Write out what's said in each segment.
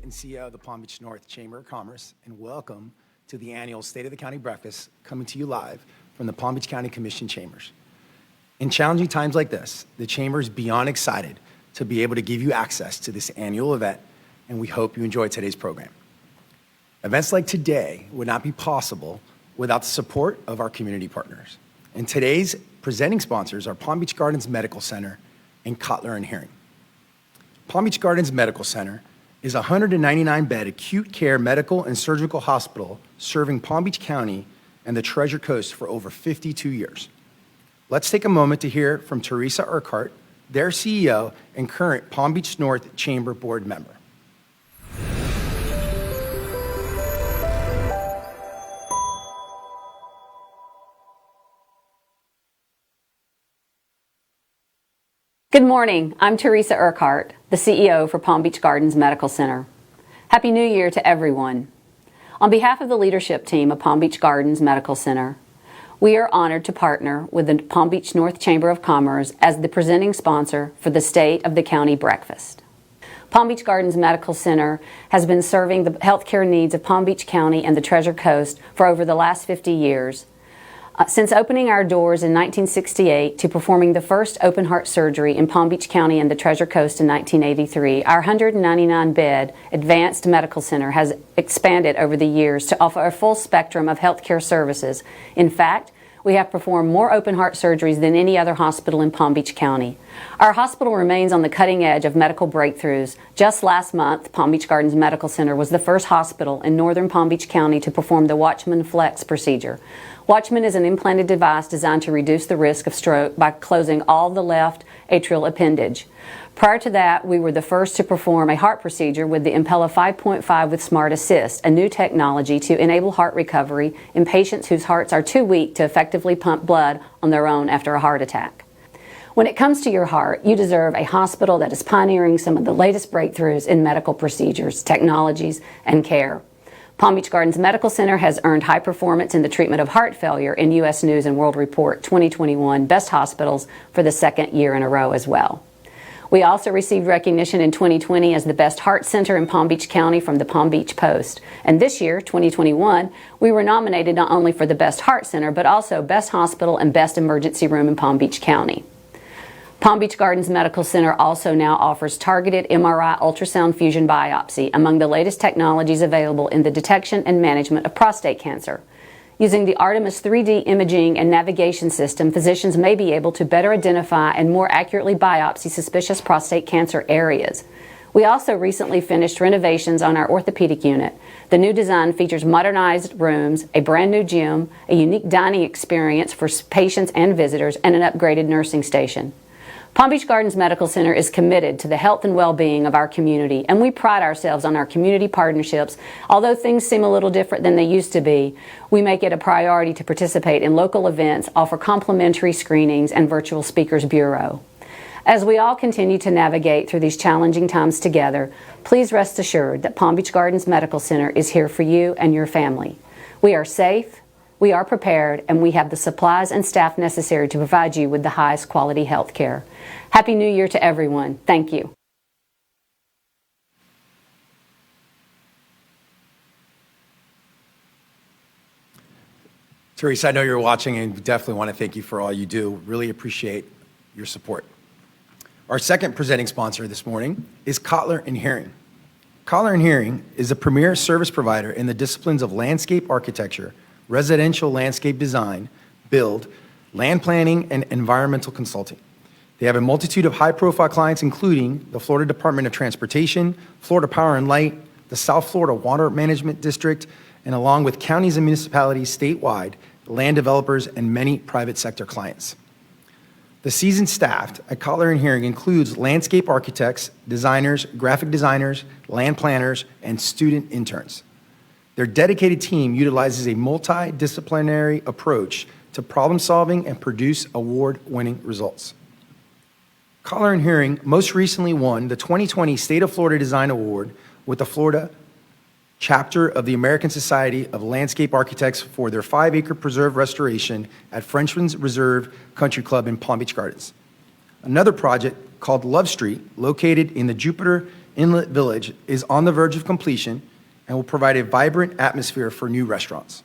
and CEO of the Palm Beach North Chamber of Commerce, and welcome to the annual State of the County Breakfast, coming to you live from the Palm Beach County Commission Chambers. In challenging times like this, the Chamber is beyond excited to be able to give you access to this annual event, and we hope you enjoy today's program. Events like today would not be possible without the support of our community partners. And today's presenting sponsors are Palm Beach Gardens Medical Center and Cotleur and Hearing. Palm Beach Gardens Medical Center is a 199-bed acute care medical and surgical hospital serving Palm Beach County and the Treasure Coast for over 52 years. Let's take a moment to hear from Teresa Urquhart, their CEO and current Palm Beach North Chamber Board member. Good morning. I'm Teresa Urquhart, the CEO for Palm Beach Gardens Medical Center. Happy New Year to everyone. On behalf of the leadership team of Palm Beach Gardens Medical Center, we are honored to partner with the Palm Beach North Chamber of Commerce as the presenting sponsor for the State of the County Breakfast. Palm Beach Gardens Medical Center has been serving the healthcare needs of Palm Beach County and the Treasure Coast for over the last 50 years. Since opening our doors in 1968 to performing the first open heart surgery in Palm Beach County and the Treasure Coast in 1983, our 199-bed advanced medical center has expanded over the years to offer a full spectrum of healthcare services. In fact, we have performed more open heart surgeries than any other hospital in Palm Beach County. Our hospital remains on the cutting edge of medical breakthroughs. Just last month, Palm Beach Gardens Medical Center was the first hospital in northern Palm Beach County to perform the Watchman Flex procedure. Watchman is an implanted device designed to reduce the risk of stroke by closing all the left atrial appendage. Prior to that, we were the first to perform a heart procedure with the Impella 5.5 with Smart Assist, a new technology to enable heart recovery in patients whose hearts are too weak to effectively pump blood on their own after a heart attack. When it comes to your heart, you deserve a hospital that is pioneering some of the latest breakthroughs in medical procedures, technologies, and care. Palm Beach Gardens Medical Center has earned high performance in the treatment of heart failure in U.S. News & World Report 2021 Best Hospitals for the second year in a row as well. We also received recognition in 2020 as the best heart center in Palm Beach County from the Palm Beach Post. And this year, 2021, we were nominated not only for the best heart center, but also best hospital and best emergency room in Palm Beach County. Palm Beach Gardens Medical Center also now offers targeted MRI ultrasound fusion biopsy, among the latest technologies available in the detection and management of prostate cancer. Using the Artemis 3D imaging and navigation system, physicians may be able to better identify and more accurately biopsy suspicious prostate cancer areas. We also recently finished renovations on our orthopedic unit. The new design features modernized rooms, a brand new gym, a unique dining experience for patients and visitors, and an upgraded nursing station. Palm Beach Gardens Medical Center is committed to the health and well-being of our community, and we pride ourselves on our community partnerships. Although things seem a little different than they used to be, we make it a priority to participate in local events, offer complimentary screenings, and virtual speakers bureau. As we all continue to navigate through these challenging times together, please rest assured that Palm Beach Gardens Medical Center is here for you and your family. We are safe, we are prepared, and we have the supplies and staff necessary to provide you with the highest quality health care. Happy New Year to everyone. Thank you. Teresa, I know you're watching, and we definitely want to thank you for all you do. Really appreciate your support. Our second presenting sponsor this morning is Cotleur and Hearing. Cotleur and Hearing is a premier service provider in the disciplines of landscape architecture, residential landscape design, build, land planning, and environmental consulting. They have a multitude of high-profile clients, including the Florida Department of Transportation, Florida Power and Light, the South Florida Water Management District, and along with counties and municipalities statewide, land developers, and many private sector clients. The seasoned staff at Cotleur and Hearing includes landscape architects, designers, graphic designers, land planners, and student interns. Their dedicated team utilizes a multidisciplinary approach to problem solving and produce award-winning results. Cotleur and Hearing most recently won the 2020 State of Florida Design Award with the Florida chapter of the American Society of Landscape Architects for their 5-acre preserve restoration at Frenchman's Reserve Country Club in Palm Beach Gardens. Another project called Love Street, located in the Jupiter Inlet Village is on the verge of completion and will provide a vibrant atmosphere for new restaurants.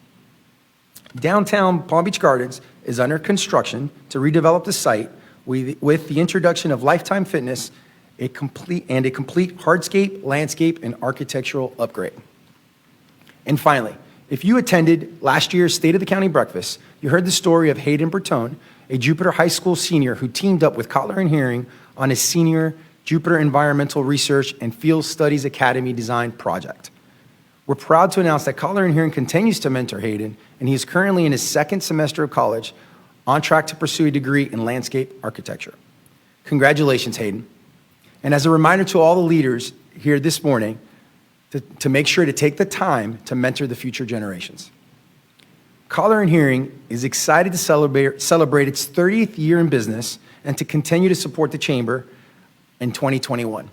Downtown Palm Beach Gardens is under construction to redevelop the site with the introduction of Lifetime Fitness, a complete hardscape, landscape, and architectural upgrade. And finally, if you attended last year's State of the County breakfast, you heard the story of Hayden Bertone, a Jupiter High School senior who teamed up with Cotleur and Hearing on his senior Jupiter Environmental Research and Field Studies Academy design project. We're proud to announce that Cotleur and Hearing continues to mentor Hayden, and he is currently in his second semester of college, on track to pursue a degree in landscape architecture. Congratulations, Hayden. And as a reminder to all the leaders here this morning, to make sure to take the time to mentor the future generations. Cotleur and Hearing is excited to celebrate its 30th year in business and to continue to support the Chamber in 2021.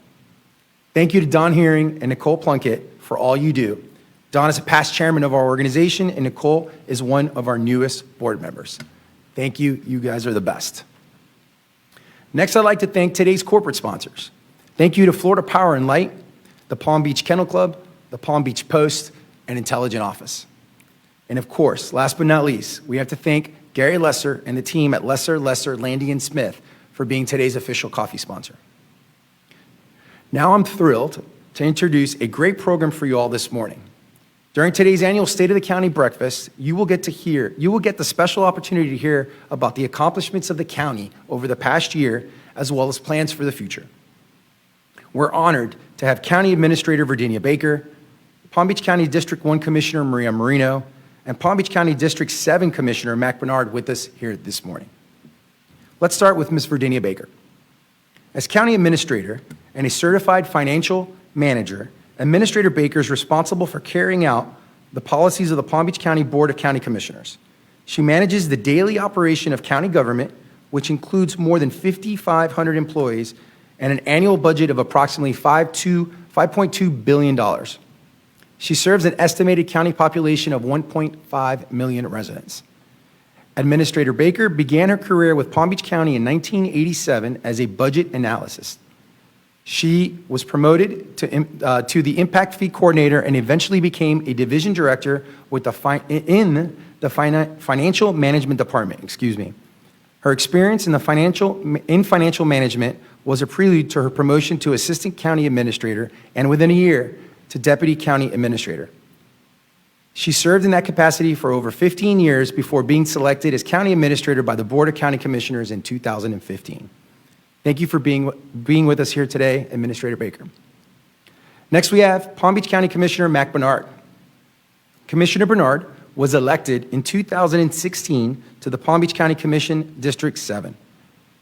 Thank you to Don Hearing and Nicole Plunkett for all you do. Don is a past chairman of our organization, and Nicole is one of our newest board members. Thank you. You guys are the best. Next, I'd like to thank today's corporate sponsors. Thank you to Florida Power and Light, the Palm Beach Kennel Club, the Palm Beach Post, and Intelligent Office. And of course, last but not least, we have to thank Gary Lesser and the team at Lesser, Landy & Smith for being today's official coffee sponsor. Now I'm thrilled to introduce a great program for you all this morning. During today's annual State of the County breakfast, you will get the special opportunity to hear about the accomplishments of the county over the past year, as well as plans for the future. We're honored to have County Administrator Verdenia Baker, Palm Beach County District 1 Commissioner Maria Marino, and Palm Beach County District 7 Commissioner Mack with us here this morning. Let's start with Ms. Verdenia Baker. As County Administrator and a certified financial manager, Administrator Baker is responsible for carrying out the policies of the Palm Beach County Board of County Commissioners. She manages the daily operation of county government, which includes more than 5,500 employees and an annual budget of approximately $5.2 billion. She serves an estimated county population of 1.5 million residents. Administrator Baker began her career with Palm Beach County in 1987 as a budget analyst. She was promoted to the impact fee coordinator and eventually became a division director with in the financial management department. Her experience in financial management was a prelude to her promotion to assistant county administrator, and within a year to deputy county administrator. She served in that capacity for over 15 years before being selected as county administrator by the Board of County Commissioners in 2015. Thank you for being with us here today, Administrator Baker. Next, we have Palm Beach County Commissioner Mack Bernard. Commissioner Bernard was elected in 2016 to the Palm Beach County Commission District 7.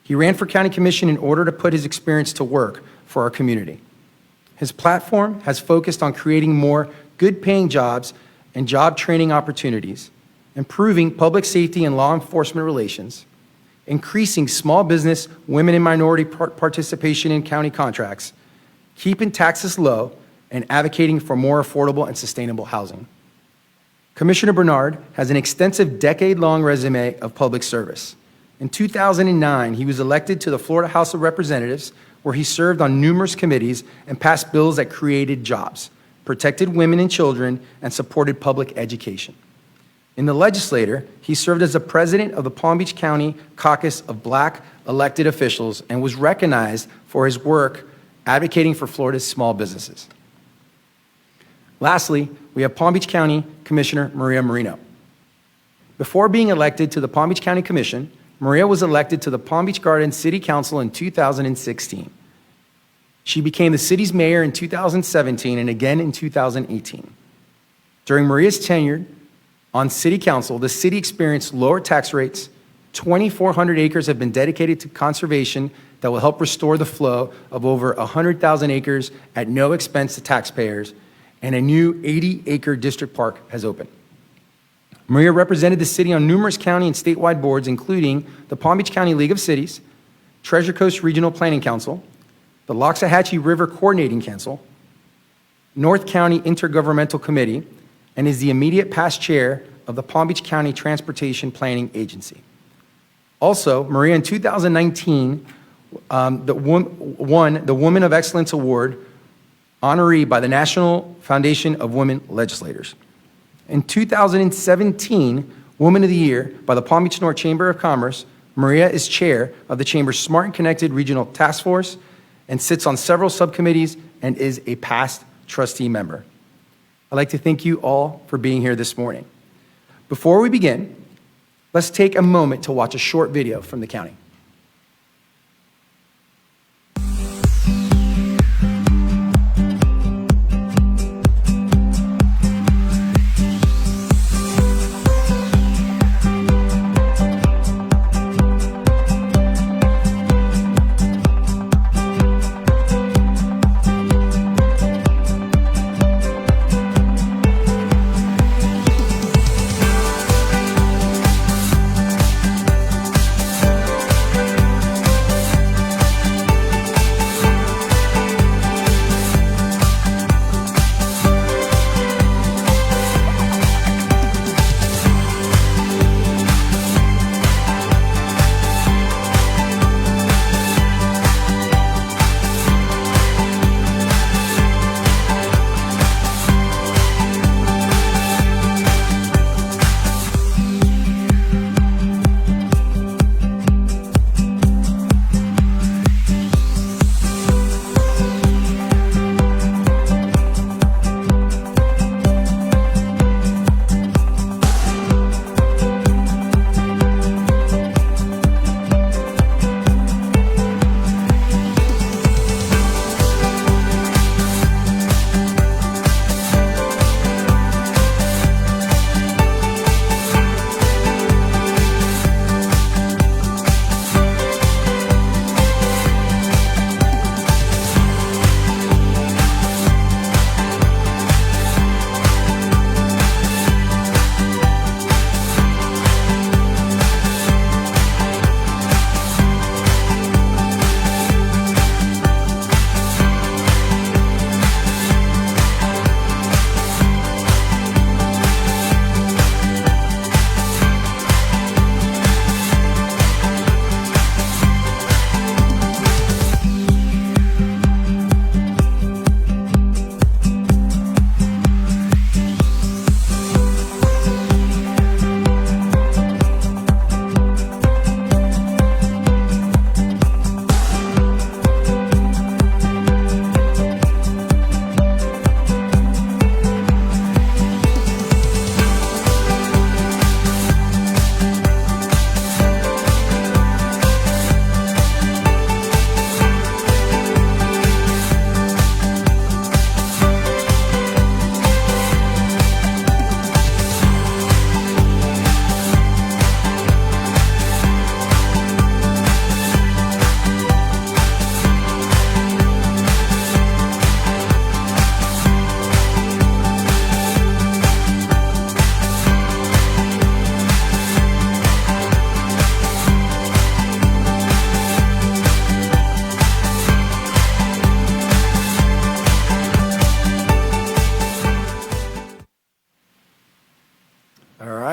He ran for county commission in order to put his experience to work for our community. His platform has focused on creating more good-paying jobs and job training opportunities, improving public safety and law enforcement relations, increasing small business, women and minority participation in county contracts, keeping taxes low, and advocating for more affordable and sustainable housing. Commissioner Bernard has an extensive decade-long resume of public service. In 2009, he was elected to the Florida House of Representatives, where he served on numerous committees and passed bills that created jobs, protected women and children, and supported public education. In the legislature, he served as the president of the Palm Beach County Caucus of Black Elected Officials and was recognized for his work advocating for Florida's small businesses. Lastly, we have Palm Beach County Commissioner Maria Marino. Before being elected to the Palm Beach County Commission, Maria was elected to the Palm Beach Gardens City Council in 2016. She became the city's mayor in 2017 and again in 2018. During Maria's tenure on City Council, the city experienced lower tax rates, 2,400 acres have been dedicated to conservation that will help restore the flow of over 100,000 acres at no expense to taxpayers, and a new 80-acre district park has opened. Maria represented the city on numerous county and statewide boards, including the Palm Beach County League of Cities, Treasure Coast Regional Planning Council, the Loxahatchee River Coordinating Council, North County Intergovernmental Committee, and is the immediate past chair of the Palm Beach County Transportation Planning Agency. Also, Maria in 2019 won the Woman of Excellence Award honoree by the National Foundation of Women Legislators. In 2017, Woman of the Year by the Palm Beach North Chamber of Commerce, Maria is chair of the Chamber's Smart and Connected Regional Task Force and sits on several subcommittees and is a past trustee member. I'd like to thank you all for being here this morning. Before we begin, let's take a moment to watch a short video from the county.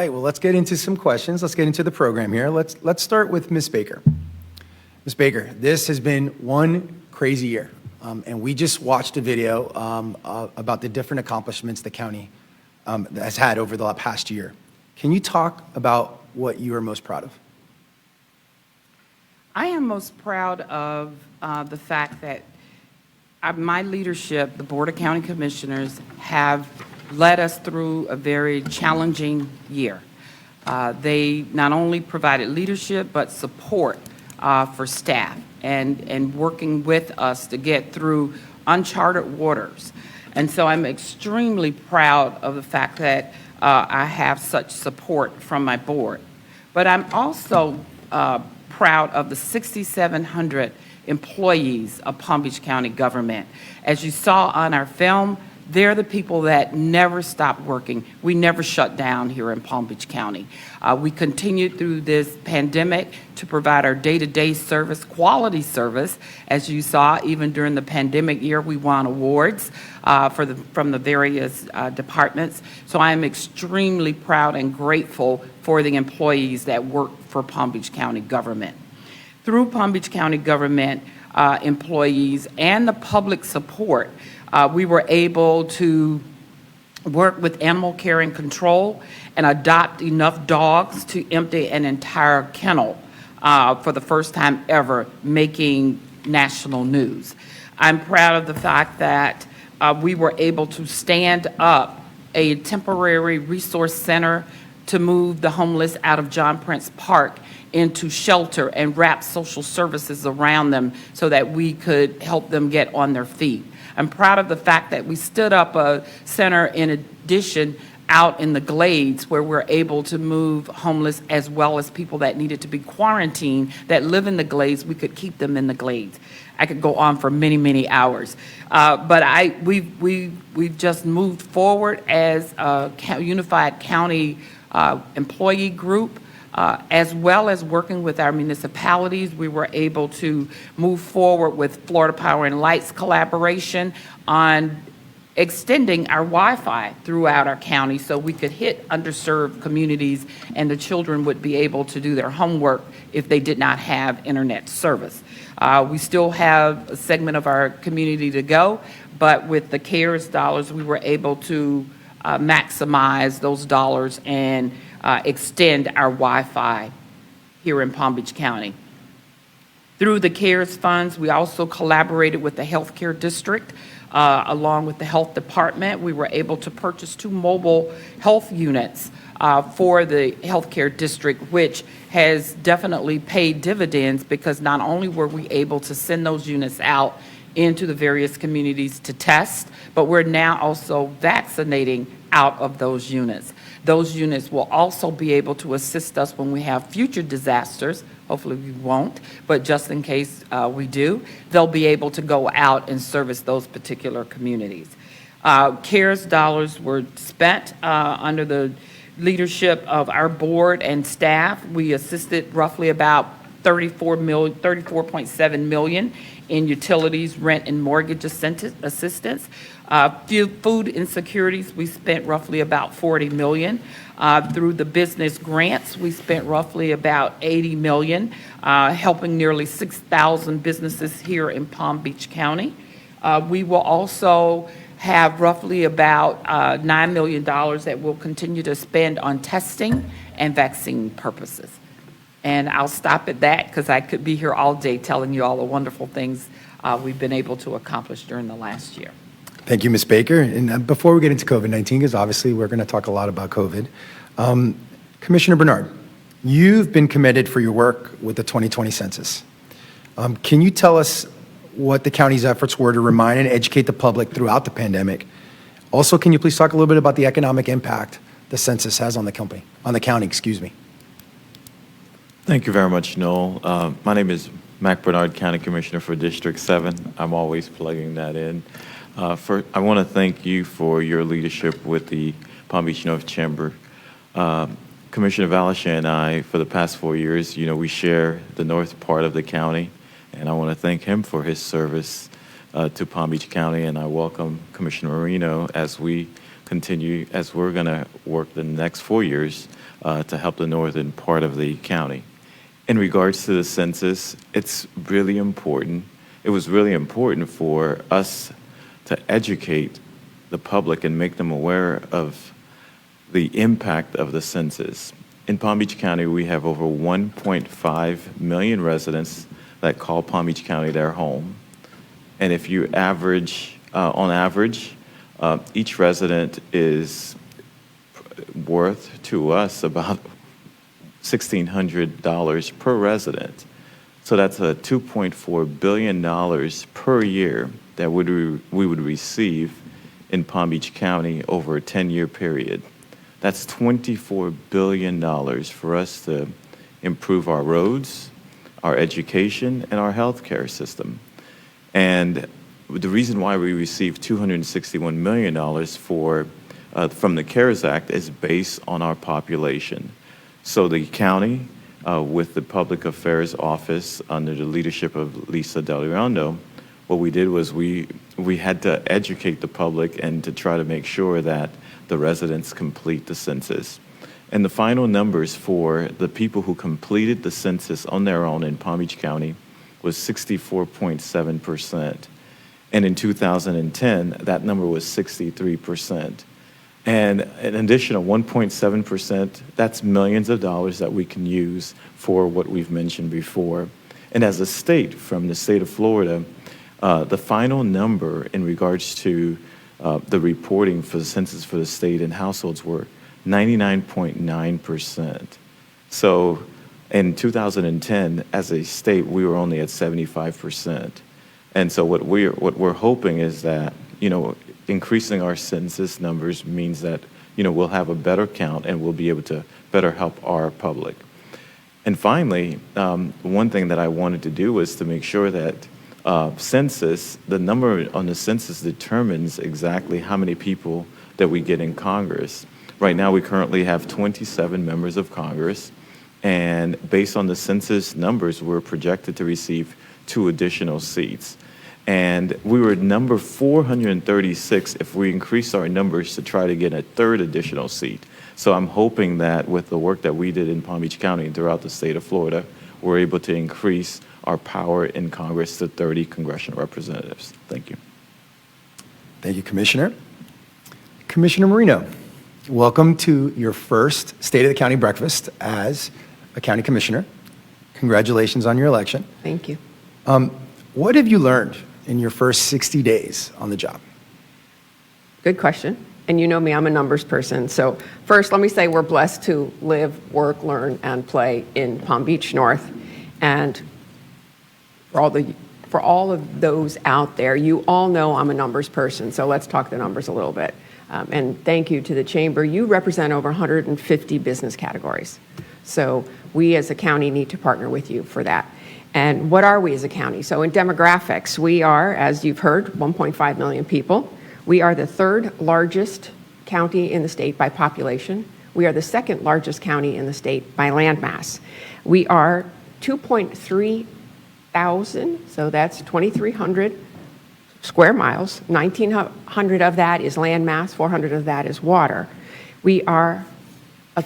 Let's get into some questions. Let's get into the program here. Let's start with Ms. Baker. Ms. Baker, this has been one crazy year, and we just watched a video about the different accomplishments the county has had over the past year. Can you talk about what you are most proud of? I am most proud of the fact that my leadership, the Board of County Commissioners, have led us through a very challenging year. They not only provided leadership, but support for staff and working with us to get through uncharted waters. And so I'm extremely proud of the fact that I have such support from my board. But I'm also proud of the 6,700 employees of Palm Beach County government. As you saw on our film, they're the people that never stop working. We never shut down here in Palm Beach County. We continued through this pandemic to provide our day-to-day service, quality service. As you saw, even during the pandemic year, we won awards from the various departments. So I am extremely proud and grateful for the employees that work for Palm Beach County government. Through Palm Beach County government employees and the public support, We were able to work with animal care and control and adopt enough dogs to empty an entire kennel for the first time ever, making national news. I'm proud of the fact that we were able to stand up a temporary resource center to move the homeless out of John Prince Park into shelter and wrap social services around them so that we could help them get on their feet. I'm proud of the fact that we stood up a center in addition out in the Glades where we're able to move homeless as well as people that needed to be quarantined that live in the Glades. We could keep them in the Glades. I could go on for many, many hours. But we've just moved forward as a unified county employee group. As well as working with our municipalities, we were able to move forward with Florida Power and Light's collaboration on extending our Wi-Fi throughout our county so we could hit underserved communities and the children would be able to do their homework if they did not have internet service. We still have a segment of our community to go, but with the CARES dollars, we were able to maximize those dollars and extend our Wi-Fi here in Palm Beach County. Through the CARES funds, we also collaborated with the healthcare district along with the health department. We were able to purchase 2 mobile health units for the healthcare district, which has definitely paid dividends because not only were we able to send those units out into the various communities to test, but we're now also vaccinating out of those units. Those units will also be able to assist us when we have future disasters. Hopefully we won't, but just in case we do, they'll be able to go out and service those particular communities. CARES dollars were spent under the leadership of our board and staff. We assisted roughly about $34.7 million in utilities, rent, and mortgage assistance. Food insecurities, we spent roughly about $40 million. Through the business grants, we spent roughly about $80 million, helping nearly 6,000 businesses here in Palm Beach County. We will also have roughly about $9 million that we'll continue to spend on testing and vaccine purposes. And I'll stop at that because I could be here all day telling you all the wonderful things we've been able to accomplish during the last year. Thank you, Ms. Baker. And before we get into COVID-19, because obviously we're going to talk a lot about COVID, Commissioner Bernard, you've been committed for your work with the 2020 census. Can you tell us what the county's efforts were to remind and educate the public throughout the pandemic? Also, can you please talk a little bit about the economic impact the census has on the county, excuse me. Thank you very much, Noel. My name is Mack Bernard, County Commissioner for District 7. I'm always plugging that in. I want to thank you for your leadership with the Palm Beach North Chamber. Commissioner Valashan and I, for the past 4 years, we share the north part of the county, and I want to thank him for his service to Palm Beach County, and I welcome Commissioner Marino as we're going to work the next 4 years to help the northern part of the county. In regards to the census, it's really important. It was really important for us to educate the public and make them aware of the impact of the census. In Palm Beach County, we have over 1.5 million residents that call Palm Beach County their home. And if you average, on average, each resident is worth to us about $1,600 per resident. So that's a $2.4 billion per year that we would receive in Palm Beach County over a 10-year period. That's $24 billion for us to improve our roads, our education, and our healthcare system. And the reason why we received $261 million from the CARES Act is based on our population. So the county, with the Public Affairs Office under the leadership of Lisa Delirando, what we did was we had to educate the public and to try to make sure that the residents complete the census. And the final numbers for the people who completed the census on their own in Palm Beach County was 64.7%. And in 2010, that number was 63%. And an additional 1.7%, that's millions of dollars that we can use for what we've mentioned before. And as a state, from the state of Florida, the final number in regards to the reporting for the census for the state and households were 99.9%. So in 2010, as a state, we were only at 75%. And so what we're hoping is that, increasing our census numbers means that, we'll have a better count and we'll be able to better help our public. And finally, one thing that I wanted to do was to make sure that the number on the census determines exactly how many people that we get in Congress. Right now, we currently have 27 members of Congress, and based on the census numbers, we're projected to receive 2 additional seats. And we were number 436 if we increase our numbers to try to get a 3rd additional seat. So I'm hoping that with the work that we did in Palm Beach County and throughout the state of Florida, we're able to increase our power in Congress to 30 congressional representatives. Thank you. Thank you, Commissioner. Commissioner Marino, welcome to your first State of the County breakfast as a county commissioner. Congratulations on your election. Thank you. What have you learned in your first 60 days on the job? Good question. And you know me, I'm a numbers person. So first, let me say we're blessed to live, work, learn, and play in Palm Beach North. And for all of those out there, you all know I'm a numbers person. So let's talk the numbers a little bit. And thank you to the Chamber. You represent over 150 business categories. So we as a county need to partner with you for that. And what are we as a county? So in demographics, we are, as you've heard, 1.5 million people. We are the 3rd largest county in the state by population. We are the 2nd largest county in the state by landmass. We are 2.3 thousand, so that's 2,300 square miles. 1,900 of that is landmass, 400 of that is water. We are a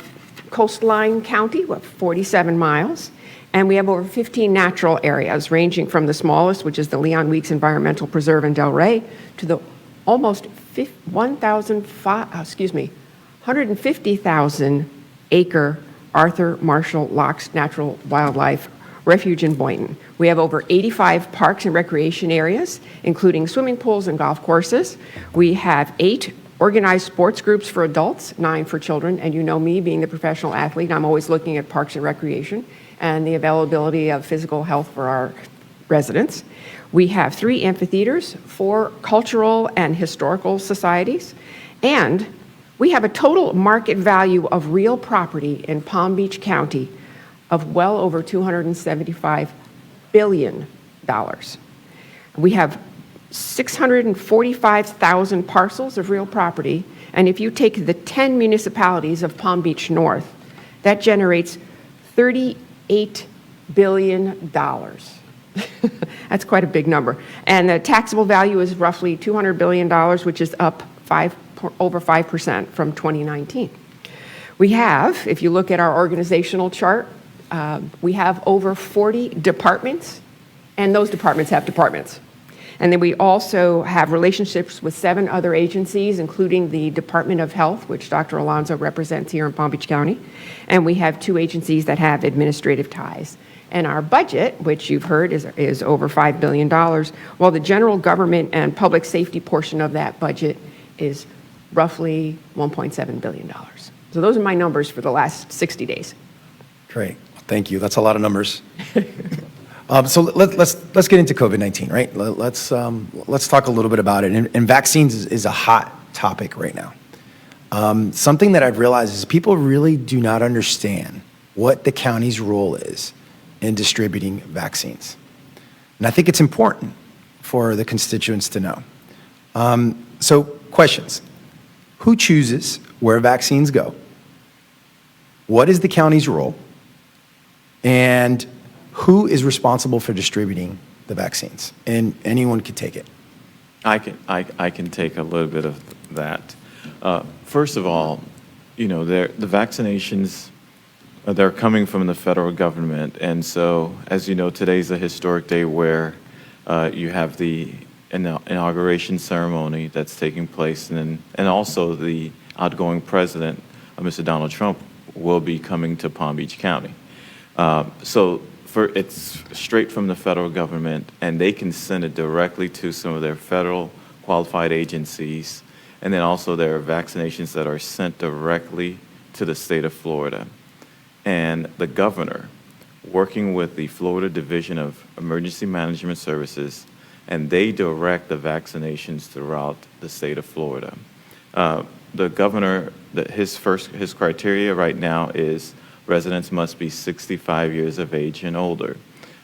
coastline county with 47 miles. And we have over 15 natural areas, ranging from the smallest, which is the Leon Weeks Environmental Preserve in Delray, to the almost 150,000 acre Arthur Marshall Locks Natural Wildlife Refuge in Boynton. We have over 85 parks and recreation areas, including swimming pools and golf courses. We have 8 organized sports groups for adults, 9 for children. And you know me, being the professional athlete, I'm always looking at parks and recreation and the availability of physical health for our residents. We have 3 amphitheaters, 4 cultural and historical societies, and we have a total market value of real property in Palm Beach County of well over $275 billion. We have 645,000 parcels of real property, and if you take the 10 municipalities of Palm Beach North, that generates $38 billion. That's quite a big number. And the taxable value is roughly $200 billion, which is up over 5% from 2019. We have, if you look at our organizational chart, we have over 40 departments, and those departments have departments. And then we also have relationships with 7 other agencies, including the Department of Health, which Dr. Alonso represents here in Palm Beach County. And we have 2 agencies that have administrative ties. And our budget, which you've heard is over $5 billion, while the general government and public safety portion of that budget is roughly $1.7 billion. So those are my numbers for the last 60 days. Great. Thank you. That's a lot of numbers. So let's get into COVID-19, right? Let's talk a little bit about it. And vaccines is a hot topic right now. Something that I've realized is people really do not understand what the county's role is in distributing vaccines. And I think it's important for the constituents to know. So questions. Who chooses where vaccines go? What is the county's role? And who is responsible for distributing the vaccines? And anyone could take it. I can take a little bit of that. First of all, the vaccinations, they're coming from the federal government. And so, as you know, today's a historic day where you have the inauguration ceremony that's taking place, and also the outgoing president, Mr. Donald Trump, will be coming to Palm Beach County. It's straight from the federal government, and they can send it directly to some of their federal qualified agencies, and then also there are vaccinations that are sent directly to the state of Florida. And the governor, working with the Florida Division of Emergency Management Services, and they direct the vaccinations throughout the state of Florida. The governor, his criteria right now is residents must be 65 years of age and older.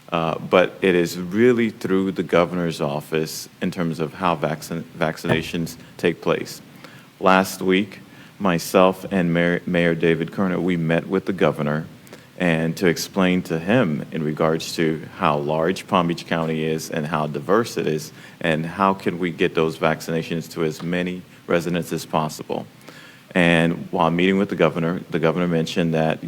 But it is really through the governor's office in terms of how vaccinations take place. Last week, myself and Mayor David Kerner, we met with the governor and to explain to him in regards to how large Palm Beach County is and how diverse it is, and how can we get those vaccinations to as many residents as possible. And while meeting with the governor mentioned that,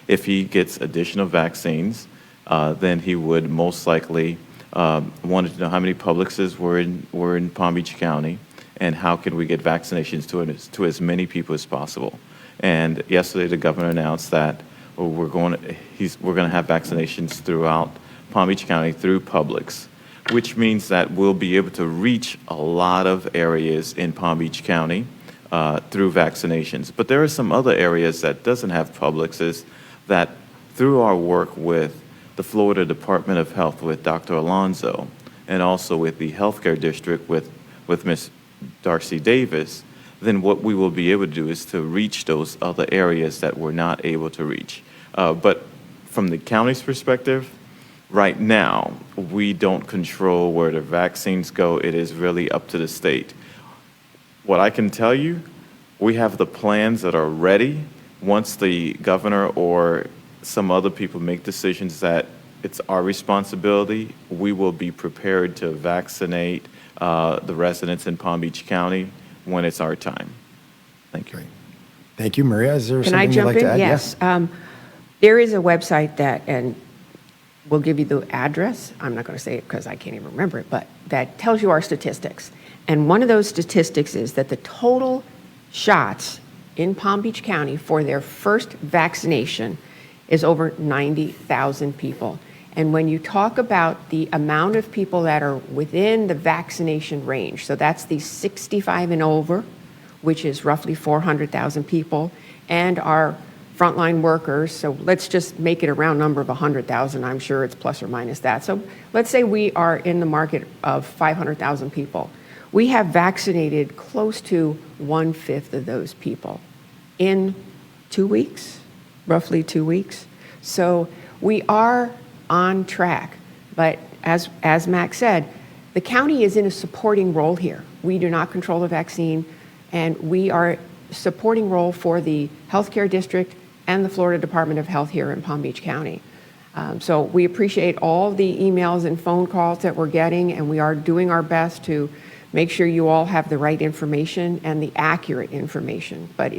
if he gets additional vaccines, then he would most likely wanted to know how many Publixes were in Palm Beach County, and how can we get vaccinations to as many people as possible. And yesterday, the governor announced that we're going to have vaccinations throughout Palm Beach County through Publix, which means that we'll be able to reach a lot of areas in Palm Beach County through vaccinations. But there are some other areas that doesn't have Publixes that, through our work with the Florida Department of Health, with Dr. Alonzo, and also with the healthcare district with Ms. Darcy Davis, then what we will be able to do is to reach those other areas that we're not able to reach. But from the county's perspective, right now, we don't control where the vaccines go. It is really up to the state. What I can tell you, we have the plans that are ready. Once the governor or some other people make decisions that it's our responsibility, we will be prepared to vaccinate the residents in Palm Beach County when it's our time. Thank you. Great. Thank you, Maria. Is there Can I something you'd jump like in? to add? Yes. There is a website that, and we'll give you the address. I'm not going to say it because I can't even remember it, but that tells you our statistics. And one of those statistics is that the total shots in Palm Beach County for their first vaccination is over 90,000 people. And when you talk about the amount of people that are within the vaccination range, so that's the 65 and over, which is roughly 400,000 people, and our frontline workers, so let's just make it a round number of 100,000, I'm sure it's plus or minus that. So let's say we are in the market of 500,000 people. We have vaccinated close to 1/5 of those people in 2 weeks, roughly 2 weeks. So we are on track. But as Mack said, the county is in a supporting role here. We do not control the vaccine, and we are a supporting role for the healthcare district and the Florida Department of Health here in Palm Beach County. So we appreciate all the emails and phone calls that we're getting, and we are doing our best to make sure you all have the right information and the accurate information. But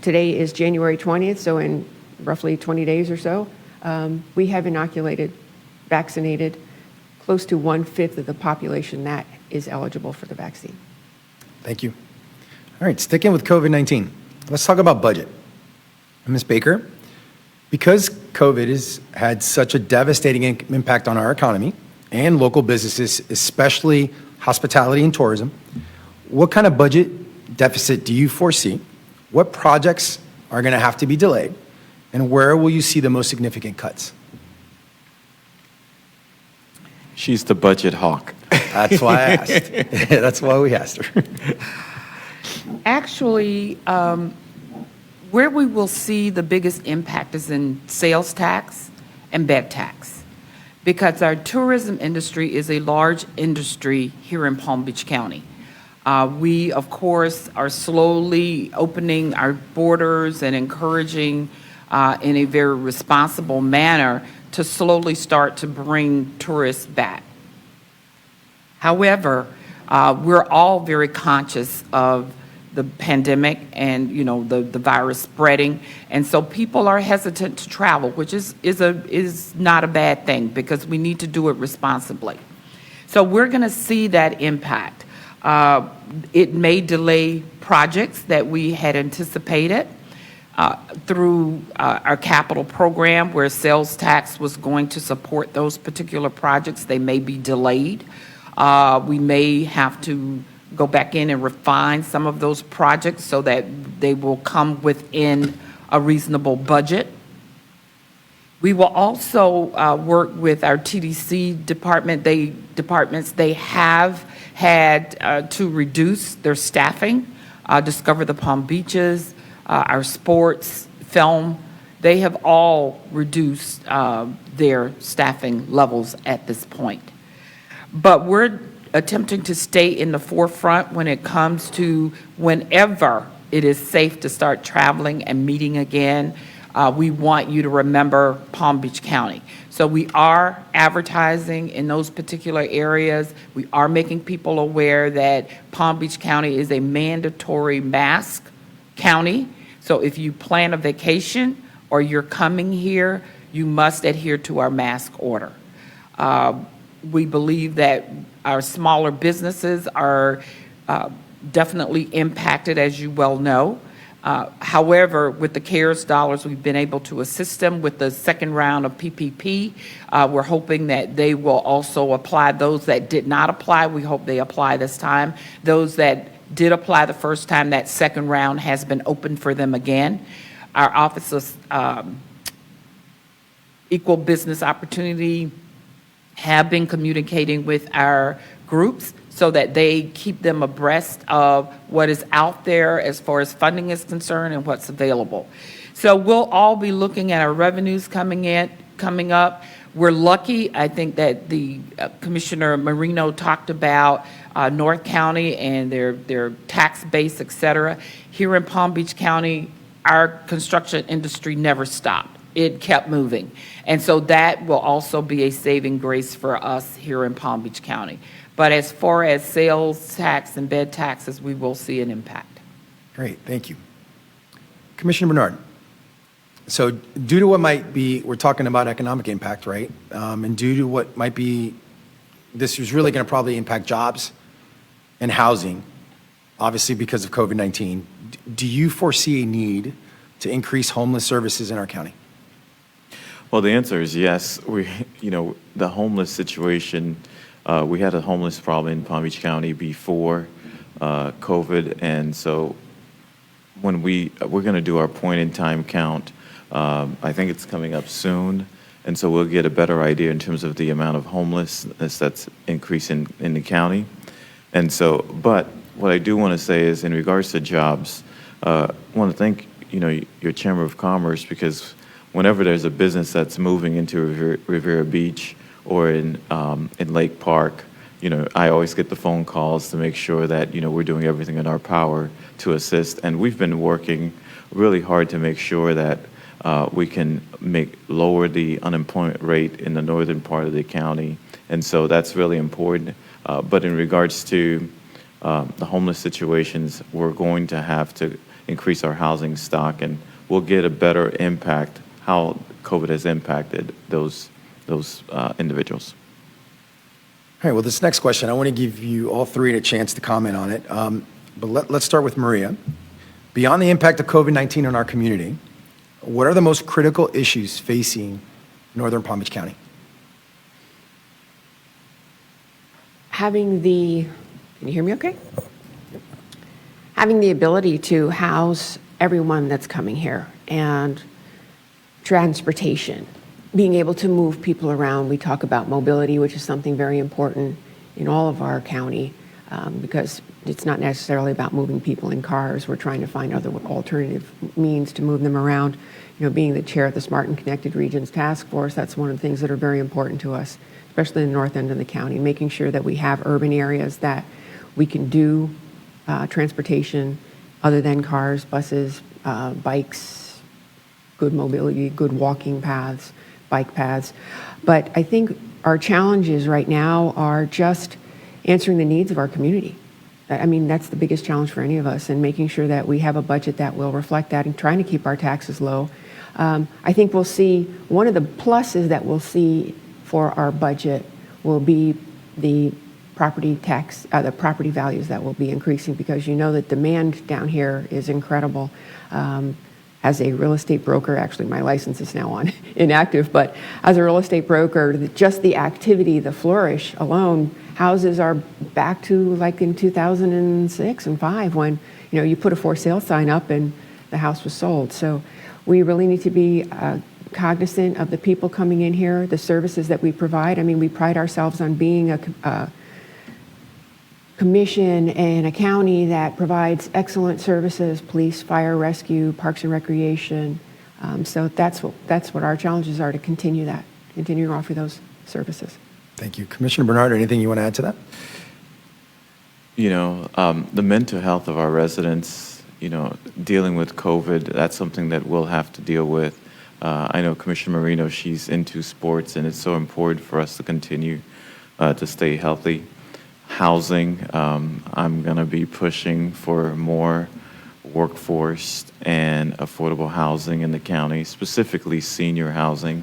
today is January 20th, so in roughly 20 days or so, we have vaccinated close to 1/5 of the population that is eligible for the vaccine. Thank you. All right, sticking with COVID-19, let's talk about budget. Ms. Baker, because COVID has had such a devastating impact on our economy and local businesses, especially hospitality and tourism, what kind of budget deficit do you foresee? What projects are going to have to be delayed? And where will you see the most significant cuts? She's the budget hawk. That's why I asked. That's why we asked her. Actually, where we will see the biggest impact is in sales tax and bed tax, because our tourism industry is a large industry here in Palm Beach County. We, of course, are slowly opening our borders and encouraging in a very responsible manner to slowly start to bring tourists back. However, we're all very conscious of the pandemic and the virus spreading, and so people are hesitant to travel, which is not a bad thing because we need to do it responsibly. So we're going to see that impact. It may delay projects that we had anticipated through our capital program, where sales tax was going to support those particular projects. They may be delayed. We may have to go back in and refine some of those projects so that they will come within a reasonable budget. We will also work with our TDC departments. They have had to reduce their staffing. Discover the Palm Beaches, our sports, film, they have all reduced their staffing levels at this point. But we're attempting to stay in the forefront when it comes to whenever it is safe to start traveling and meeting again. We want you to remember Palm Beach County. So we are advertising in those particular areas. We are making people aware that Palm Beach County is a mandatory mask county. So if you plan a vacation or you're coming here, you must adhere to our mask order. We believe that our smaller businesses are definitely impacted, as you well know. However, with the CARES dollars, we've been able to assist them with the second round of PPP. We're hoping that they will also apply. Those that did not apply, we hope they apply this time. Those that did apply the first time, that second round has been open for them again. Our Office of Equal Business Opportunity have been communicating with our groups so that they keep them abreast of what is out there as far as funding is concerned and what's available. So we'll all be looking at our revenues coming up. We're lucky, I think, that the Commissioner Marino talked about North County and their tax base, et cetera. Here in Palm Beach County, our construction industry never stopped. It kept moving. And so that will also be a saving grace for us here in Palm Beach County. But as far as sales tax and bed taxes, we will see an impact. Great, thank you. Commissioner Bernard, so due to what might be, we're talking about economic impact, right? And due to what might be, this is really going to probably impact jobs and housing, obviously because of COVID-19. Do you foresee a need to increase homeless services in our county? Well, the answer is yes. The homeless situation, we had a homeless problem in Palm Beach County before COVID, and so when we're going to do our point-in-time count, I think it's coming up soon, and so we'll get a better idea in terms of the amount of homelessness that's increasing in the county. And so, but what I do want to say is, in regards to jobs, I want to thank your Chamber of Commerce, because whenever there's a business that's moving into Riviera Beach or in Lake Park, I always get the phone calls to make sure that we're doing everything in our power to assist. And we've been working really hard to make sure that we can lower the unemployment rate in the northern part of the county, and so that's really important. But in regards to the homeless situations, we're going to have to increase our housing stock, and we'll get a better impact how COVID has impacted those individuals. All right, well, this next question, I want to give you all three a chance to comment on it. But let's start with Maria. Beyond the impact of COVID-19 on our community, what are the most critical issues facing Northern Palm Beach County? Can you hear me okay? Having the ability to house everyone that's coming here, and transportation, being able to move people around. We talk about mobility, which is something very important in all of our county, because it's not necessarily about moving people in cars. We're trying to find other alternative means to move them around. Being the chair of the Smart and Connected Regions Task Force, that's one of the things that are very important to us, especially in the north end of the county, making sure that we have urban areas that we can do transportation other than cars, buses, bikes, good mobility, good walking paths, bike paths. But I think our challenges right now are just answering the needs of our community. I mean, that's the biggest challenge for any of us, and making sure that we have a budget that will reflect that and trying to keep our taxes low. I think we'll see, one of the pluses that we'll see for our budget will be the property tax, the property values that will be increasing, because you know that demand down here is incredible. As a real estate broker, actually my license is now on inactive, but as a real estate broker, just the activity, the flourish alone, houses are back to like in 2006 and 5 when, you put a for sale sign up and the house was sold. So we really need to be cognizant of the people coming in here, the services that we provide. I mean, we pride ourselves on being a commission and a county that provides excellent services: police, fire, rescue, parks and recreation. So that's what our challenges are, to continue to offer those services. Thank you. Commissioner Bernard, anything you want to add to that? The mental health of our residents, dealing with COVID, that's something that we'll have to deal with. I know Commissioner Marino, she's into sports, and it's so important for us to continue to stay healthy. Housing, I'm going to be pushing for more workforce and affordable housing in the county, specifically senior housing.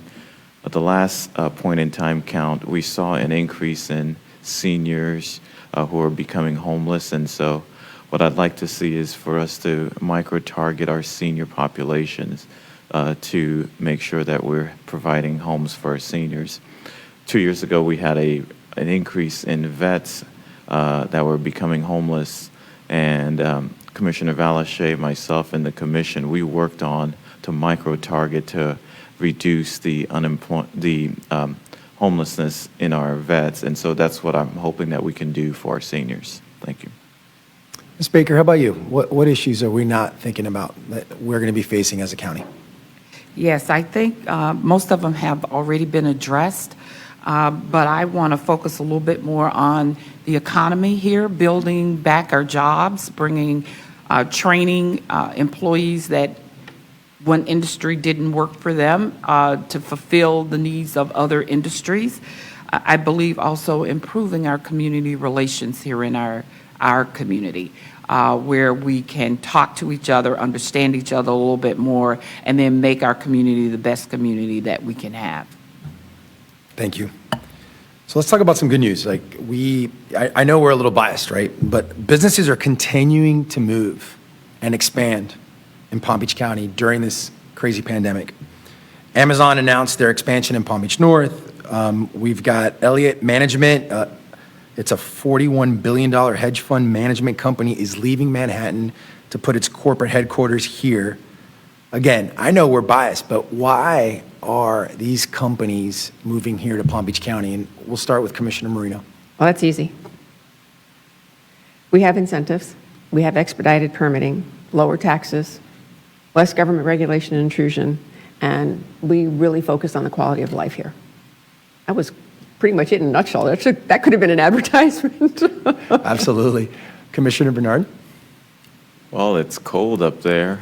At the last point in time count, we saw an increase in seniors who are becoming homeless, and so what I'd like to see is for us to micro-target our senior populations to make sure that we're providing homes for our seniors. 2 years ago, we had an increase in vets that were becoming homeless, and Commissioner Valasche, myself, and the commission, we worked on to micro-target to reduce the homelessness in our vets, and so that's what I'm hoping that we can do for our seniors. Thank you. Ms. Baker, how about you? What issues are we not thinking about that we're going to be facing as a county? Yes, I think most of them have already been addressed, but I want to focus a little bit more on the economy here, building back our jobs, bringing training employees that one industry didn't work for them to fulfill the needs of other industries. I believe also improving our community relations here in our community, where we can talk to each other, understand each other a little bit more, and then make our community the best community that we can have. Thank you. So let's talk about some good news. I know we're a little biased, right? But businesses are continuing to move and expand in Palm Beach County during this crazy pandemic. Amazon announced their expansion in Palm Beach North. We've got Elliott Management. It's a $41 billion hedge fund management company is leaving Manhattan to put its corporate headquarters here. Again, I know we're biased, but why are these companies moving here to Palm Beach County? And we'll start with Commissioner Marino. Well, that's easy. We have incentives. We have expedited permitting, lower taxes, less government regulation and intrusion, and we really focus on the quality of life here. That was pretty much it in a nutshell. That could have been an advertisement. Absolutely. Commissioner Bernard? Well, it's cold up there,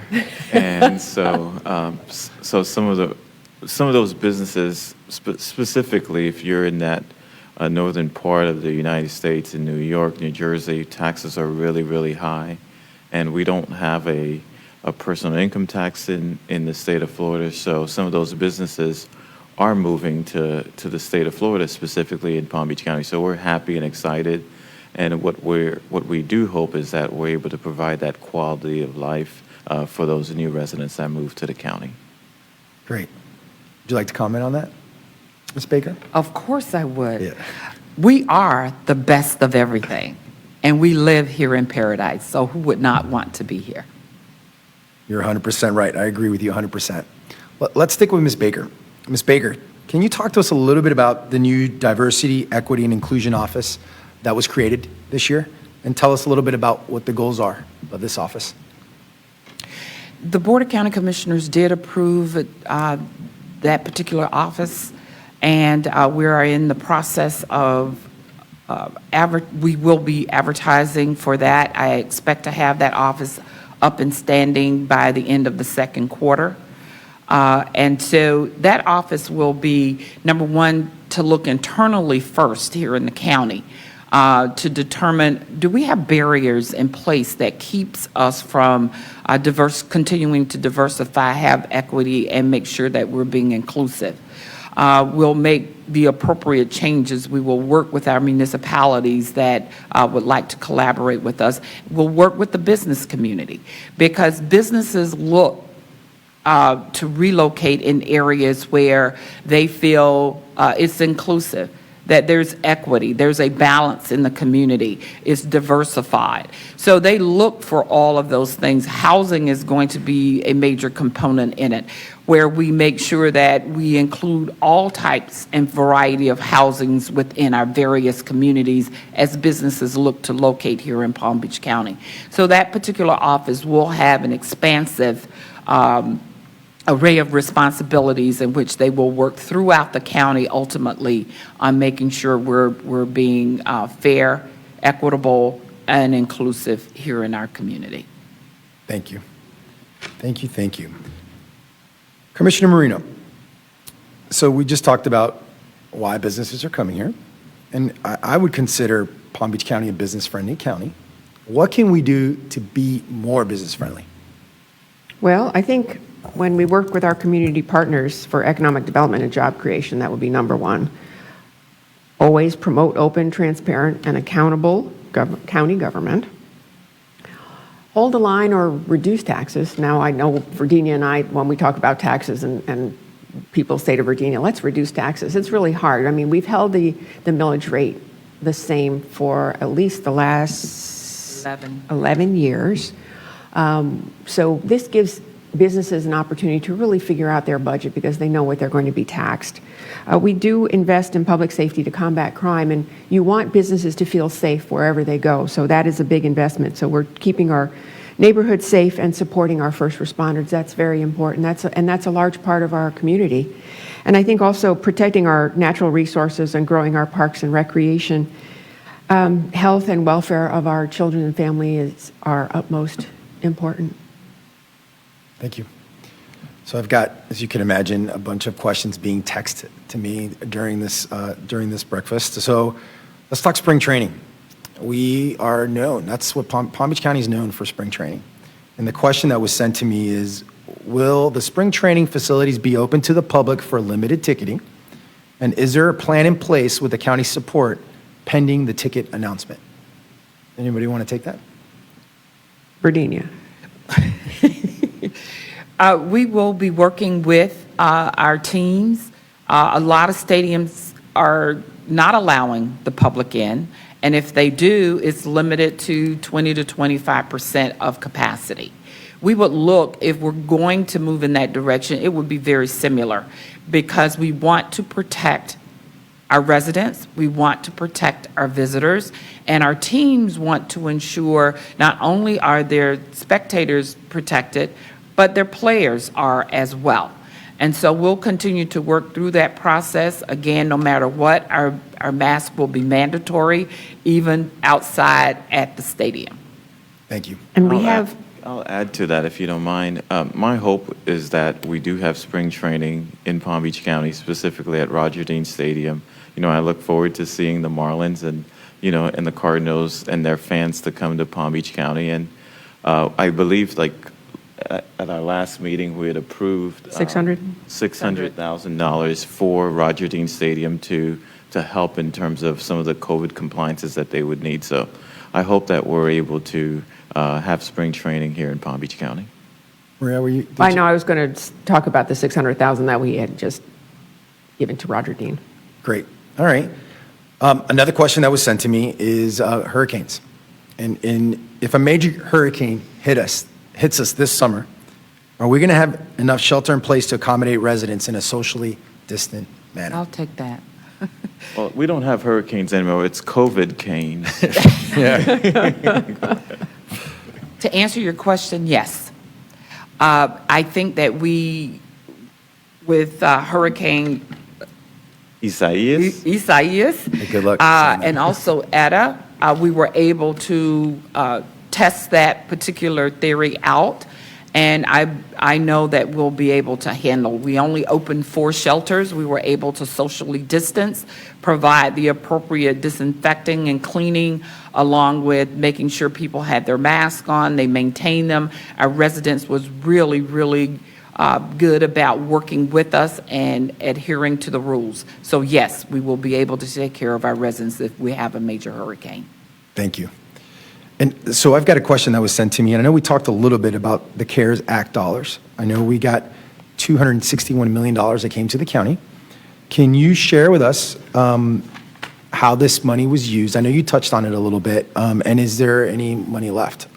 and so some of those businesses, specifically if you're in that northern part of the United States, in New York, New Jersey, taxes are really, really high, and we don't have a personal income tax in the state of Florida. So some of those businesses are moving to the state of Florida, specifically in Palm Beach County. So we're happy and excited. And what we do hope is that we're able to provide that quality of life for those new residents that move to the county. Great. Would you like to comment on that, Ms. Baker? Of course I would. Yeah. We are the best of everything, and we live here in paradise, so who would not want to be here? You're 100% right. I agree with you 100%. Let's stick with Ms. Baker. Ms. Baker, can you talk to us a little bit about the new Diversity, Equity, and Inclusion Office that was created this year, and tell us a little bit about what the goals are of this office? The Board of County Commissioners did approve that particular office, and we are in the process of we will be advertising for that. I expect to have that office up and standing by the end of the second quarter. And so that office will be, number one, to look internally first here in the county to determine, do we have barriers in place that keeps us from continuing to diversify, have equity, and make sure that we're being inclusive. we'll make the appropriate changes. We will work with our municipalities that would like to collaborate with us. We'll work with the business community, because businesses look to relocate in areas where they feel it's inclusive, that there's equity, there's a balance in the community, it's diversified. So they look for all of those things. Housing is going to be a major component in it, where we make sure that we include all types and variety of housings within our various communities as businesses look to locate here in Palm Beach County. So that particular office will have an expansive array of responsibilities in which they will work throughout the county ultimately on making sure we're being fair, equitable, and inclusive here in our community. Thank you. Thank you, thank you. Commissioner Marino, so we just talked about why businesses are coming here, and I would consider Palm Beach County a business-friendly county. What can we do to be more business-friendly? Well, I think when we work with our community partners for economic development and job creation, that would be number one. Always promote open, transparent, and accountable county government. Hold the line or reduce taxes. Now, I know Verdenia and I, when we talk about taxes and people say to Verdenia, let's reduce taxes, it's really hard. I mean, we've held the millage rate the same for at least the last 11 years. So this gives businesses an opportunity to really figure out their budget because they know what they're going to be taxed. We do invest in public safety to combat crime, and you want businesses to feel safe wherever they go. So that is a big investment. So we're keeping our neighborhoods safe and supporting our first responders. That's very important. That's a large part of our community. And I think also protecting our natural resources and growing our parks and recreation. Health and welfare of our children and family is our utmost important. Thank you. So I've got, as you can imagine, a bunch of questions being texted to me during this breakfast. So let's talk spring training. We are known, that's what Palm Beach County is known for, spring training. And the question that was sent to me is, will the spring training facilities be open to the public for limited ticketing? And is there a plan in place with the county's support pending the ticket announcement? Anybody want to take that? Verdenia. We will be working with our teams. A lot of stadiums are not allowing the public in, and if they do, it's limited to 20 to 25% of capacity. We would look, if we're going to move in that direction, it would be very similar, because we want to protect our residents, we want to protect our visitors, and our teams want to ensure not only are their spectators protected, but their players are as well. And so we'll continue to work through that process. Again, no matter what, our masks will be mandatory, even outside at the stadium. Thank you. And I'll add to that, if you don't mind. My hope is that we do have spring training in Palm Beach County, specifically at Roger Dean Stadium. You know, I look forward to seeing the Marlins and, you know, and the Cardinals and their fans to come to Palm Beach County. And I believe, like, at our last meeting, we had approved $600,000 for Roger Dean Stadium to help in terms of some of the COVID compliances that they would need. So I hope that we're able to have spring training here in Palm Beach County. Maria, I know I was going to talk about the $600,000 that we had just given to Roger Dean. Great. All right. Another question that was sent to me is hurricanes. And if a major hurricane hits us this summer, are we going to have enough shelter in place to accommodate residents in a socially distant manner? I'll take that. Well, we don't have hurricanes anymore. It's COVID canes. To answer your question, yes. I think that we, with Hurricane Isaias? Good luck. And also Eta, we were able to test that particular theory out, and I know that we'll be able to handle. We only opened 4 shelters. We were able to socially distance, provide the appropriate disinfecting and cleaning, along with making sure people had their masks on, they maintained them. Our residents was really, really good about working with us and adhering to the rules. So yes, we will be able to take care of our residents if we have a major hurricane. Thank you. And so I've got a question that was sent to me, and I know we talked a little bit about the CARES Act dollars. I know we got $261 million that came to the county. Can you share with us how this money was used? I know you touched on it a little bit, and is there any money left?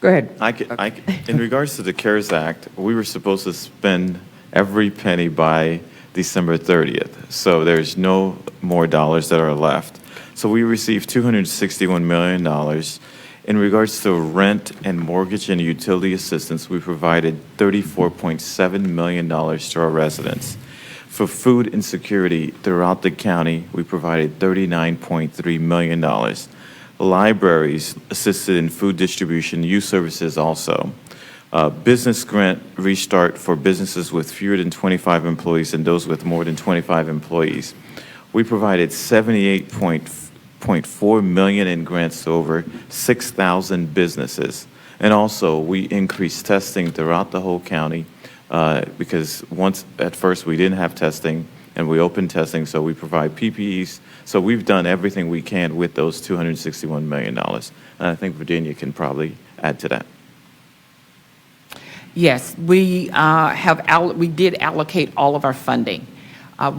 Go ahead. In regards to the CARES Act, we were supposed to spend every penny by December 30th. So there's no more dollars that are left. So we received $261 million. In regards to rent and mortgage and utility assistance, we provided $34.7 million to our residents. For food insecurity throughout the county, we provided $39.3 million. Libraries assisted in food distribution, youth services also. Business grant restart for businesses with fewer than 25 employees and those with more than 25 employees. We provided $78.4 million in grants to over 6,000 businesses. And also, we increased testing throughout the whole county because at first we didn't have testing, and we opened testing, so we provide PPEs. So we've done everything we can with those $261 million. And I think Verdenia can probably add to that. Yes, we did allocate all of our funding.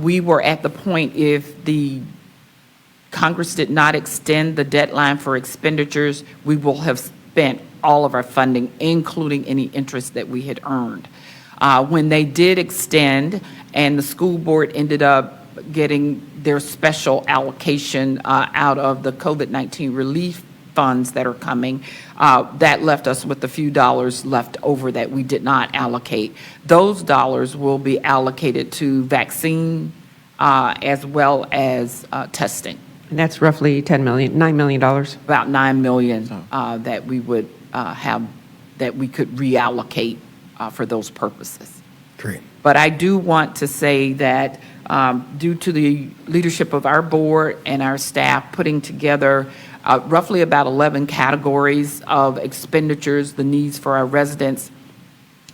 We were at the point, if the Congress did not extend the deadline for expenditures, we will have spent all of our funding, including any interest that we had earned. When they did extend and the school board ended up getting their special allocation out of the COVID-19 relief funds that are coming, that left us with a few dollars left over that we did not allocate. Those dollars will be allocated to vaccine as well as testing. And that's roughly $9 million. About $9 million that we would have, that we could reallocate for those purposes. Great. But I do want to say that due to the leadership of our board and our staff putting together roughly about 11 categories of expenditures, the needs for our residents,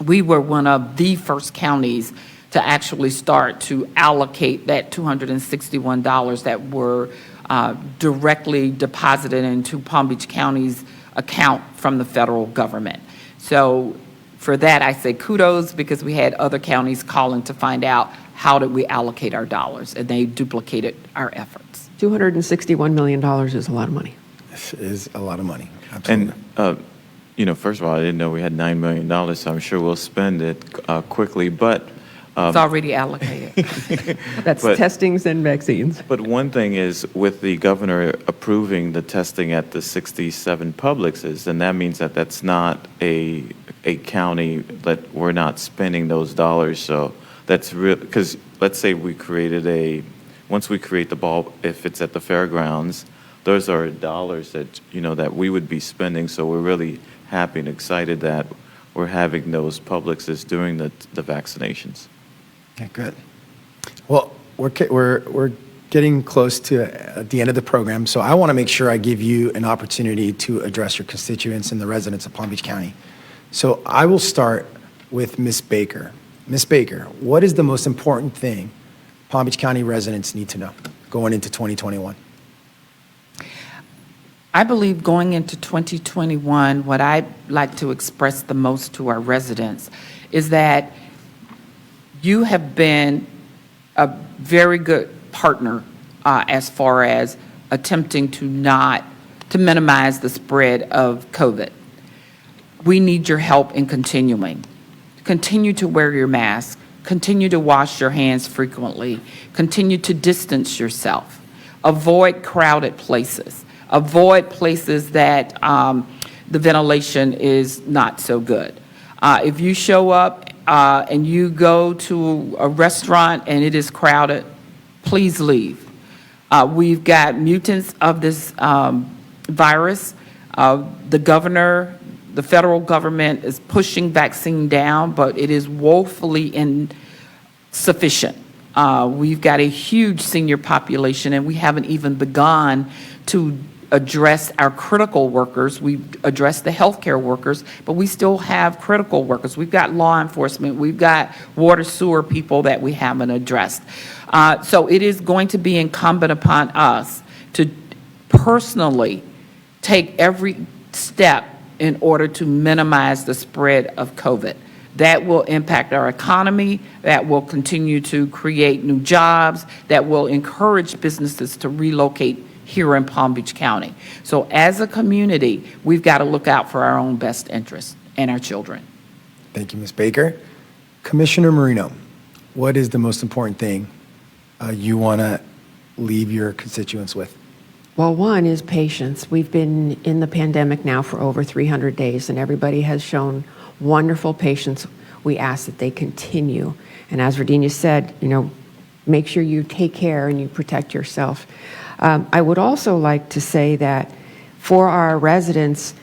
we were one of the first counties to actually start to allocate that $261 that were directly deposited into Palm Beach County's account from the federal government. So for that, I say kudos, because we had other counties calling to find out how did we allocate our dollars, and they duplicated our efforts. $261 million is a lot of money. This is a lot of money. Absolutely. And, first of all, I didn't know we had $9 million, so I'm sure we'll spend it quickly, but... It's already allocated. That's testings and vaccines. But one thing is, with the governor approving the testing at the 67 Publixes, then that means that that's not a county that we're not spending those dollars. So that's real, because let's say once we create the ball, if it's at the fairgrounds, those are dollars that, that we would be spending. So we're really happy and excited that we're having those Publixes doing the vaccinations. Okay, good. Well, we're getting close to the end of the program, so I want to make sure I give you an opportunity to address your constituents and the residents of Palm Beach County. So I will start with Ms. Baker. Ms. Baker, what is the most important thing Palm Beach County residents need to know going into 2021? I believe going into 2021, what I'd like to express the most to our residents is that you have been a very good partner as far as attempting to minimize the spread of COVID. We need your help in continuing. Continue to wear your mask. Continue to wash your hands frequently. Continue to distance yourself. Avoid crowded places. Avoid places that the ventilation is not so good. If you show up and you go to a restaurant and it is crowded, please leave. We've got mutants of this virus. The governor, the federal government is pushing vaccine down, but it is woefully insufficient. We've got a huge senior population, and we haven't even begun to addressed our critical workers. We've addressed the healthcare workers, but we still have critical workers. We've got law enforcement. We've got water sewer people that we haven't addressed. So it is going to be incumbent upon us to personally take every step in order to minimize the spread of COVID. That will impact our economy, that will continue to create new jobs, that will encourage businesses to relocate here in Palm Beach County. So as a community, we've got to look out for our own best interests and our children. Thank you, Ms. Baker. Commissioner Marino, what is the most important thing you want to leave your constituents with? Well, one is patience. We've been in the pandemic now for over 300 days, and everybody has shown wonderful patience. We ask that they continue. And as Verdenia said, make sure you take care and you protect yourself. I would also like to say that for our residents,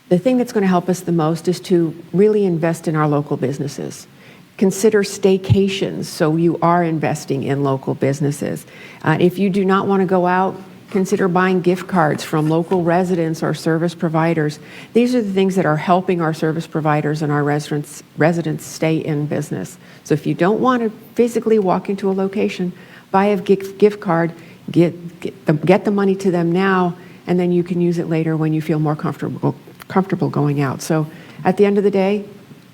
the thing that's going to help us the most is to really invest in our local businesses. Consider staycations so you are investing in local businesses. If you do not want to go out, consider buying gift cards from local residents or service providers. These are the things that are helping our service providers and our residents stay in business. So if you don't want to physically walk into a location, buy a gift card, get the money to them now, and then you can use it later when you feel more comfortable going out. So at the end of the day,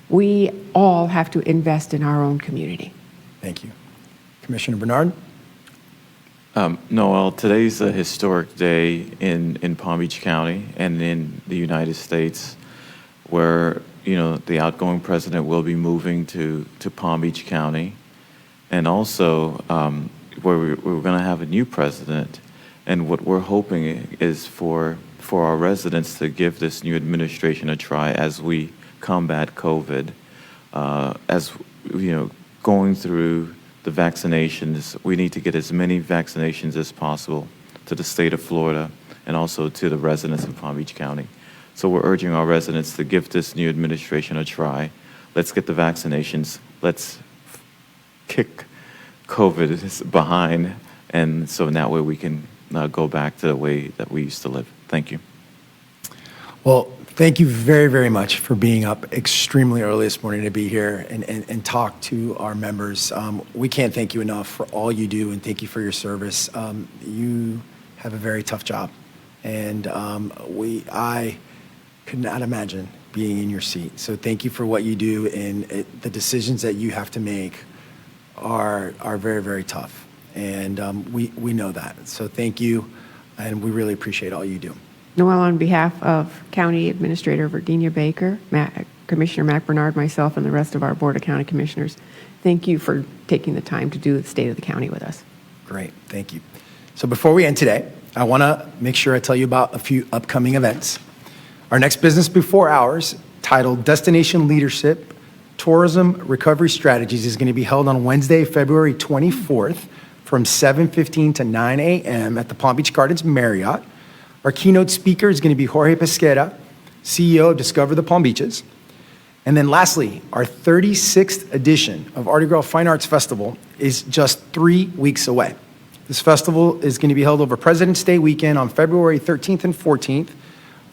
we all have to invest in our own community. Thank you. Commissioner Bernard? Noel, today's a historic day in Palm Beach County and in the United States, where the outgoing president will be moving to Palm Beach County, and also where we're going to have a new president. And what we're hoping is for our residents to give this new administration a try as we combat COVID, as going through the vaccinations. We need to get as many vaccinations as possible to the state of Florida and also to the residents of Palm Beach County. So we're urging our residents to give this new administration a try. Let's get the vaccinations. Let's kick COVID behind, and so in that way we can go back to the way that we used to live. Thank you. Well, thank you very, very much for being up extremely early this morning to be here and talk to our members. We can't thank you enough for all you do, and thank you for your service. You have a very tough job, and I could not imagine being in your seat. So thank you for what you do, and the decisions that you have to make are very, very tough, and we know that. So thank you, and we really appreciate all you do. Noel, on behalf of County Administrator Verdenia Baker, Commissioner Mack Bernard, myself, and the rest of our Board of County Commissioners, thank you for taking the time to do the State of the County with us. Great, thank you. So before we end today, I want to make sure I tell you about a few upcoming events. Our next Business Before Hours, titled Destination Leadership Tourism Recovery Strategies, is going to be held on Wednesday, February 24th from 7:15 to 9 a.m. at the Palm Beach Gardens Marriott. Our keynote speaker is going to be Jorge Pesquera, CEO of Discover the Palm Beaches. And then lastly, our 36th edition of Artie Girl Fine Arts Festival is just 3 weeks away. This festival is going to be held over President's Day weekend on February 13th and 14th.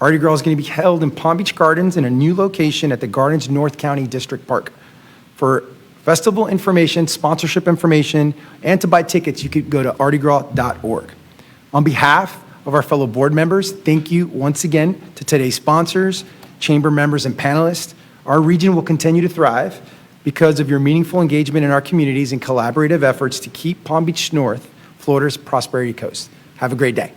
Artie Girl is going to be held in Palm Beach Gardens in a new location at the Gardens North County District Park. For festival information, sponsorship information, and to buy tickets, you could go to artiegirl.org. On behalf of our fellow board members, thank you once again to today's sponsors, chamber members, and panelists. Our region will continue to thrive because of your meaningful engagement in our communities and collaborative efforts to keep Palm Beach North Florida's Prosperity Coast. Have a great day.